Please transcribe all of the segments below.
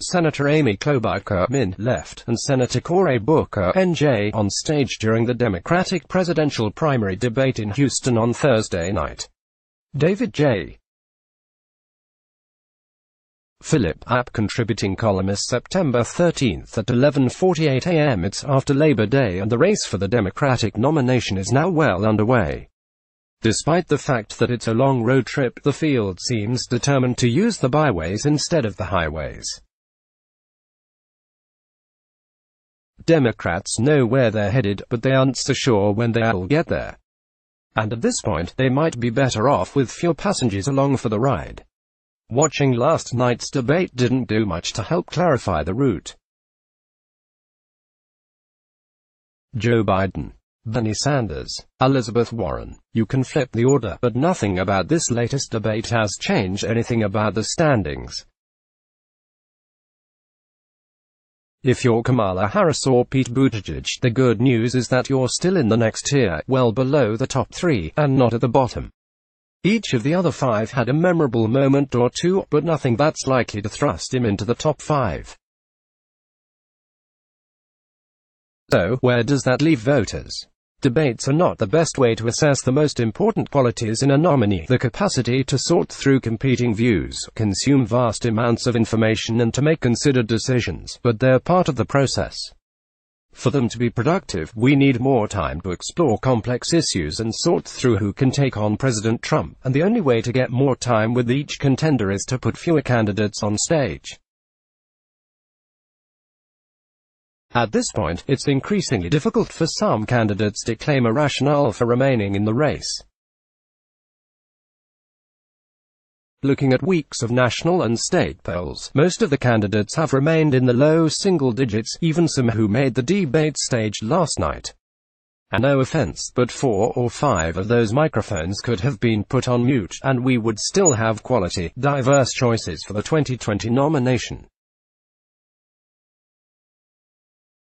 Senator Amy Klobuchar, Minn, left, and Senator Cory Booker, NJ, on stage during the Democratic presidential primary debate in Houston on Thursday night. David J. Phillip, app contributing columnist, September 13 at 11:48 a.m. It's after Labor Day and the race for the Democratic nomination is now well underway. Despite the fact that it's a long road trip, the field seems determined to use the byways instead of the highways. Democrats know where they're headed, but they aren't so sure when they'll get there. And at this point, they might be better off with fewer passengers along for the ride. Watching last night's debate didn't do much to help clarify the route. Joe Biden, Bernie Sanders, Elizabeth Warren. You can flip the order, but nothing about this latest debate has changed anything about the standings. If you're Kamala Harris or Pete Buttigieg, the good news is that you're still in the next tier, well below the top three, and not at the bottom. Each of the other five had a memorable moment or two, but nothing that's likely to thrust him into the top five. So, where does that leave voters? Debates are not the best way to assess the most important qualities in a nominee: the capacity to sort through competing views, consume vast amounts of information and to make considered decisions, but they're part of the process. For them to be productive, we need more time to explore complex issues and sort through who can take on President Trump, and the only way to get more time with each contender is to put fewer candidates on stage. At this point, it's increasingly difficult for some candidates to claim a rationale for remaining in the race. Looking at weeks of national and state polls, most of the candidates have remained in the low single digits, even some who made the debate stage last night. And no offense, but 4 or 5 of those microphones could have been put on mute, and we would still have quality, diverse choices for the 2020 nomination.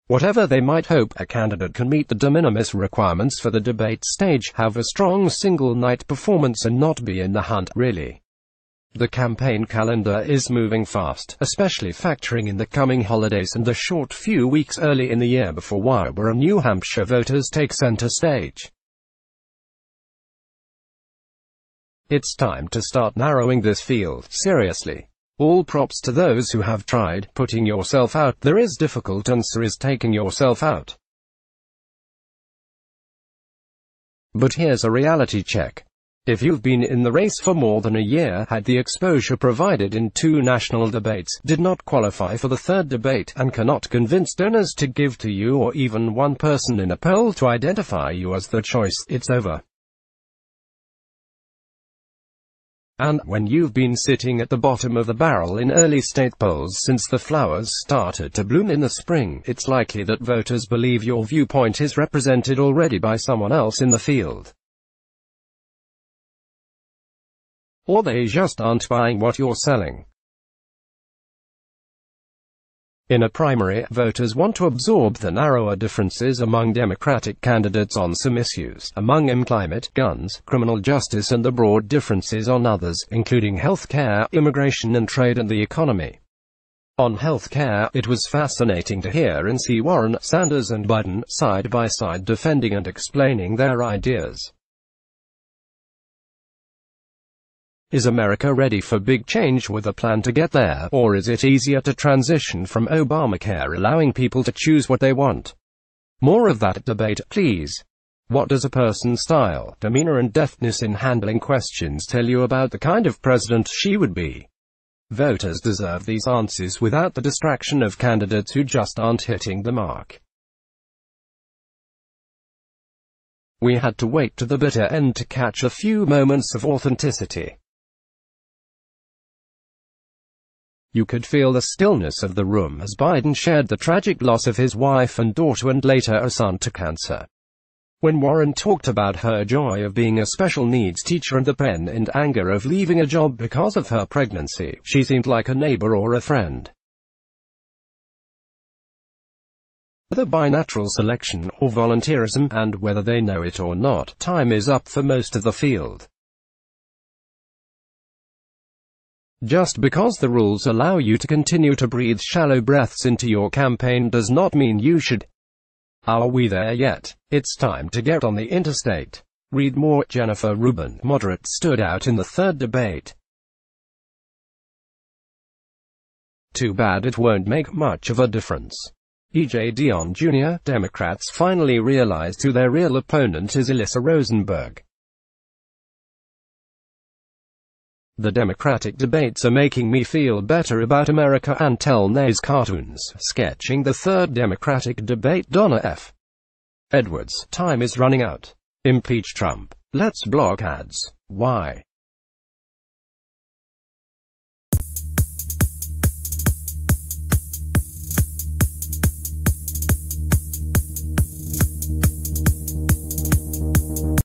Whatever they might hope, a candidate can meet the de minimis requirements for the debate stage, have a strong single-night performance and not be in the hunt, really. The campaign calendar is moving fast, especially factoring in the coming holidays and the short few weeks early in the year before Iowa and New Hampshire voters take center stage. It's time to start narrowing this field, seriously. All props to those who have tried putting yourself out. There is difficult answer is taking yourself out. But here's a reality check. If you've been in the race for more than a year, had the exposure provided in 2 national debates, did not qualify for the 3rd debate, and cannot convince donors to give to you or even one person in a poll to identify you as the choice, it's over. And when you've been sitting at the bottom of the barrel in early state polls since the flowers started to bloom in the spring, it's likely that voters believe your viewpoint is represented already by someone else in the field. Or they just aren't buying what you're selling. In a primary, voters want to absorb the narrower differences among Democratic candidates on some issues, among them climate, guns, criminal justice, and the broad differences on others, including health care, immigration and trade and the economy. On health care, it was fascinating to hear and see Warren, Sanders and Biden, side by side defending and explaining their ideas. Is America ready for big change with a plan to get there, or is it easier to transition from Obamacare, allowing people to choose what they want? More of that debate, please. What does a person's style, demeanor and deftness in handling questions tell you about the kind of president she would be? Voters deserve these answers without the distraction of candidates who just aren't hitting the mark. We had to wait to the bitter end to catch a few moments of authenticity. You could feel the stillness of the room as Biden shared the tragic loss of his wife and daughter and later a son to cancer. When Warren talked about her joy of being a special needs teacher and the pain and anger of leaving a job because of her pregnancy, she seemed like a neighbor or a friend. Whether by natural selection or volunteerism, and whether they know it or not, time is up for most of the field. Just because the rules allow you to continue to breathe shallow breaths into your campaign does not mean you should. Are we there yet? It's time to get on the interstate. Read more. Jennifer Rubin, moderate, stood out in the third debate. Too bad it won't make much of a difference. E.J. Dionne Jr. Democrats finally realized who their real opponent is: Alyssa Rosenberg. The Democratic debates are making me feel better about America, and tell Nay's cartoons. Sketching the third Democratic debate. Donna F. Edwards. Time is running out. Impeach Trump. Let's block ads. Why?